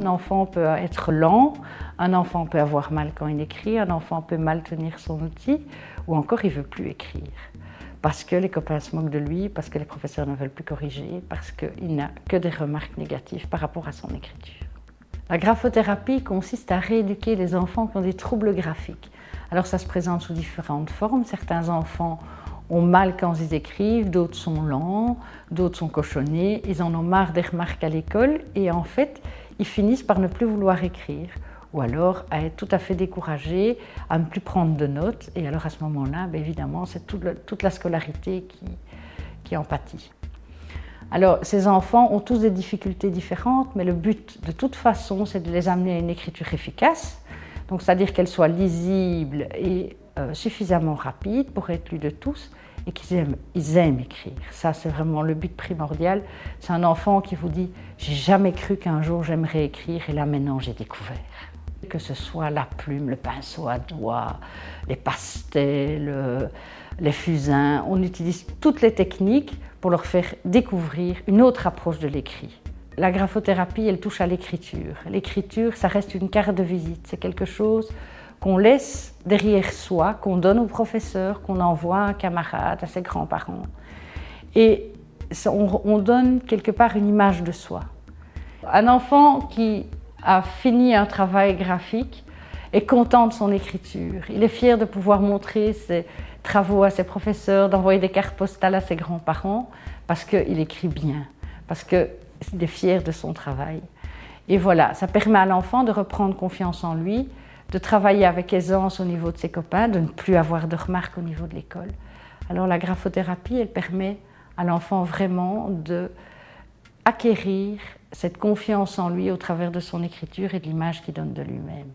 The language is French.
Un enfant peut être lent, un enfant peut avoir mal quand il écrit, un enfant peut mal tenir son outil, ou encore il ne veut plus écrire. Parce que les copains se moquent de lui, parce que les professeurs ne veulent plus corriger, parce qu'il n'a que des remarques négatives par rapport à son écriture. La graphothérapie consiste à rééduquer les enfants qui ont des troubles graphiques. Alors ça se présente sous différentes formes. Certains enfants ont mal quand ils écrivent, d'autres sont lents, d'autres sont cochonnés, ils en ont marre des remarques à l'école et en fait, ils finissent par ne plus vouloir écrire ou alors à être tout à fait découragés, à ne plus prendre de notes et alors à ce moment-là, évidemment, c'est toute la scolarité qui en pâtit. Alors, ces enfants ont tous des difficultés différentes, mais le but, de toute façon, c'est de les amener à une écriture efficace, donc c'est-à-dire qu'elle soit lisible et suffisamment rapide pour être lue de tous, et qu'ils aiment écrire. Ça, c'est vraiment le but primordial. C'est un enfant qui vous dit « j'ai jamais cru qu'un jour j'aimerais écrire, et là maintenant j'ai découvert ». Que ce soit la plume, le pinceau à doigts, les pastels, les fusains, on utilise toutes les techniques pour leur faire découvrir une autre approche de l'écrit. La graphothérapie, elle touche à l'écriture. L'écriture, ça reste une carte de visite. C'est quelque chose qu'on laisse derrière soi, qu'on donne au professeur, qu'on envoie à un camarade, à ses grands-parents. Et on donne quelque part une image de soi. Un enfant qui a fini un travail graphique est content de son écriture. Il est fier de pouvoir montrer ses travaux à ses professeurs, d'envoyer des cartes postales à ses grands-parents parce qu'il écrit bien, parce qu'il est fier de son travail. Et voilà, ça permet à l'enfant de reprendre confiance en lui, de travailler avec aisance au niveau de ses copains, de ne plus avoir de remarques au niveau de l'école. Alors la graphothérapie, elle permet à l'enfant vraiment d'acquérir cette confiance en lui au travers de son écriture et de l'image qu'il donne de lui-même.